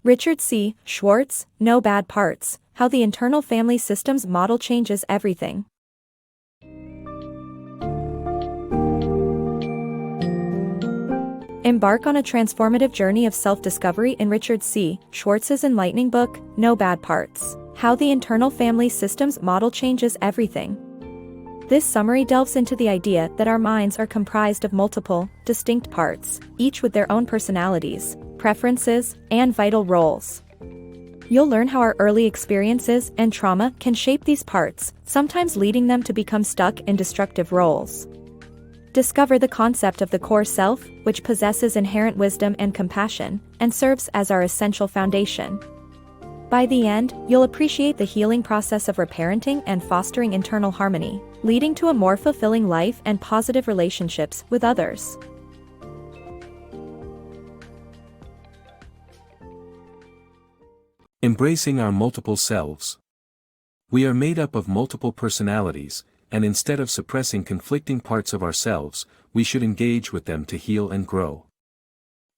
RichardCSchwartz, No Bad Parts, How the Internal Family Systems Model Changes Everything. Embark on a transformative journey of self-discovery in RichardCSchwartz's enlightening book, No Bad Parts, How the Internal Family Systems Model Changes Everything. This summary delves into the idea that our minds are comprised of multiple, distinct parts, each with their own personalities, preferences, and vital roles. You'll learn how our early experiences and trauma can shape these parts, sometimes leading them to become stuck in destructive roles. Discover the concept of the core self, which possesses inherent wisdom and compassion, and serves as our essential foundation. By the end, you'll appreciate the healing process of reparenting and fostering internal harmony, leading to a more fulfilling life and positive relationships with others. Embracing our multiple selves. We are made up of multiple personalities, and instead of suppressing conflicting parts of ourselves, we should engage with them to heal and grow.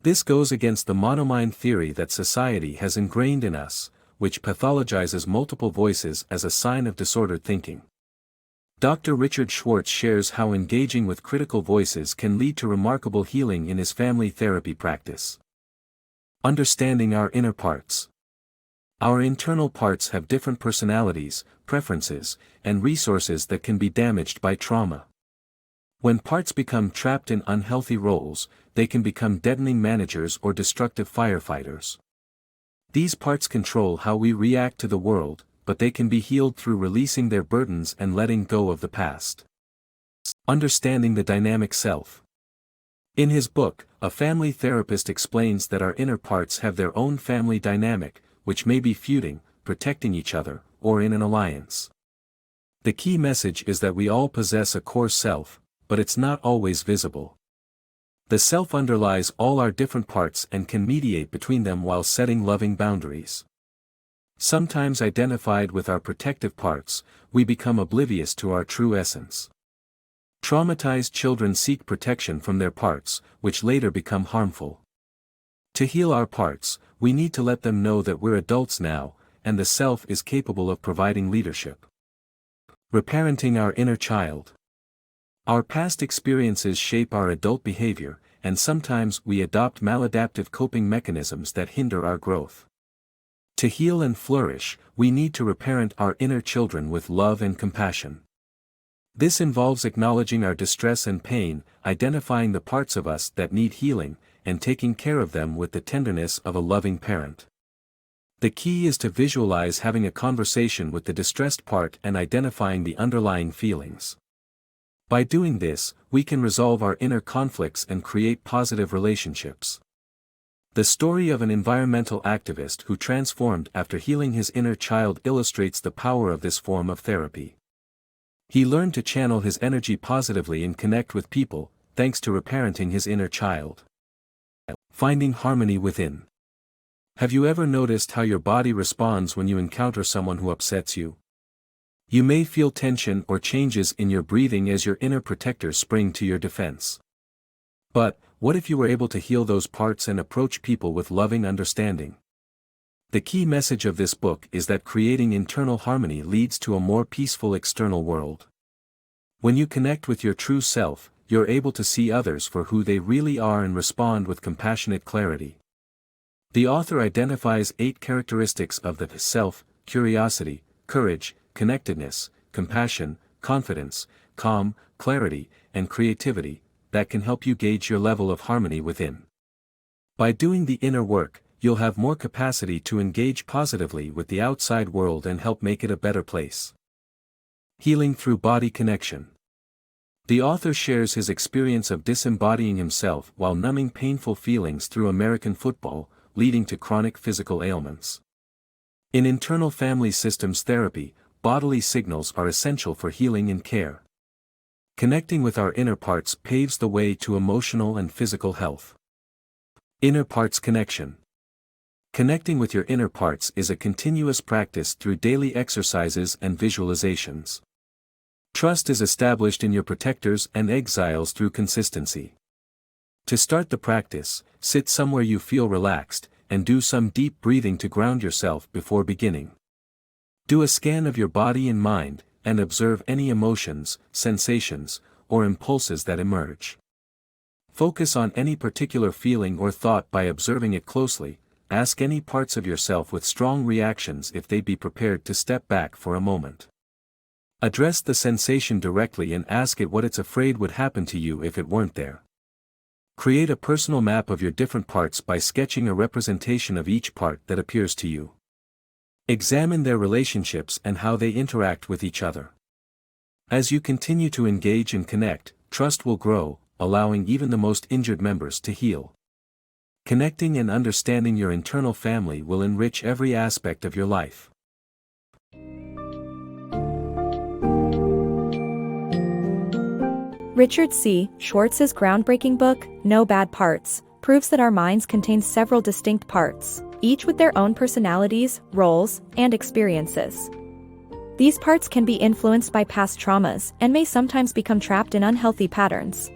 This goes against the monomind theory that society has ingrained in us, which pathologizes multiple voices as a sign of disordered thinking. Dr. RichardCSchwartz shares how engaging with critical voices can lead to remarkable healing in his family therapy practice. Understanding our inner parts. Our internal parts have different personalities, preferences, and resources that can be damaged by trauma. When parts become trapped in unhealthy roles, they can become deadening managers or destructive firefighters. These parts control how we react to the world, but they can be healed through releasing their burdens and letting go of the past. Understanding the dynamic self. In his book, a family therapist explains that our inner parts have their own family dynamic, which may be feuding, protecting each other, or in an alliance. The key message is that we all possess a core self, but it's not always visible. The self underlies all our different parts and can mediate between them while setting loving boundaries. Sometimes identified with our protective parts, we become oblivious to our true essence. Traumatized children seek protection from their parts, which later become harmful. To heal our parts, we need to let them know that we're adults now, and the self is capable of providing leadership. Reparenting our inner child. Our past experiences shape our adult behavior, and sometimes we adopt maladaptive coping mechanisms that hinder our growth. To heal and flourish, we need to reparent our inner children with love and compassion. This involves acknowledging our distress and pain, identifying the parts of us that need healing, and taking care of them with the tenderness of a loving parent. The key is to visualize having a conversation with the distressed part and identifying the underlying feelings. By doing this, we can resolve our inner conflicts and create positive relationships. The story of an environmental activist who transformed after healing his inner child illustrates the power of this form of therapy. He learned to channel his energy positively and connect with people, thanks to reparenting his inner child. Finding harmony within. Have you ever noticed how your body responds when you encounter someone who upsets you? You may feel tension or changes in your breathing as your inner protectors spring to your defense. But, what if you were able to heal those parts and approach people with loving understanding? The key message of this book is that creating internal harmony leads to a more peaceful external world. When you connect with your true self, you're able to see others for who they really are and respond with compassionate clarity. The author identifies 8 characteristics of the self: curiosity, courage, connectedness, compassion, confidence, calm, clarity, and creativity, that can help you gauge your level of harmony within. By doing the inner work, you'll have more capacity to engage positively with the outside world and help make it a better place. Healing through body connection. The author shares his experience of disembodying himself while numbing painful feelings through American football, leading to chronic physical ailments. In internal family systems therapy, bodily signals are essential for healing and care. Connecting with our inner parts paves the way to emotional and physical health. Inner parts connection. Connecting with your inner parts is a continuous practice through daily exercises and visualizations. Trust is established in your protectors and exiles through consistency. To start the practice, sit somewhere you feel relaxed, and do some deep breathing to ground yourself before beginning. Do a scan of your body and mind, and observe any emotions, sensations, or impulses that emerge. Focus on any particular feeling or thought by observing it closely. Ask any parts of yourself with strong reactions if they be prepared to step back for a moment. Address the sensation directly and ask it what it's afraid would happen to you if it weren't there. Create a personal map of your different parts by sketching a representation of each part that appears to you. Examine their relationships and how they interact with each other. As you continue to engage and connect, trust will grow, allowing even the most injured members to heal. Connecting and understanding your internal family will enrich every aspect of your life. RichardCSchwartz's groundbreaking book, No Bad Parts, proves that our minds contain several distinct parts, each with their own personalities, roles, and experiences. These parts can be influenced by past traumas and may sometimes become trapped in unhealthy patterns.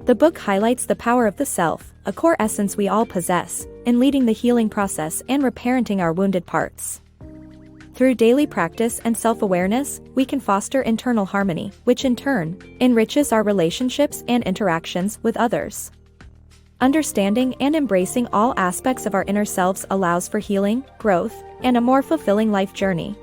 The book highlights the power of the self, a core essence we all possess, in leading the healing process and reparenting our wounded parts. Through daily practice and self-awareness, we can foster internal harmony, which in turn enriches our relationships and interactions with others. Understanding and embracing all aspects of our inner selves allows for healing, growth, and a more fulfilling life journey.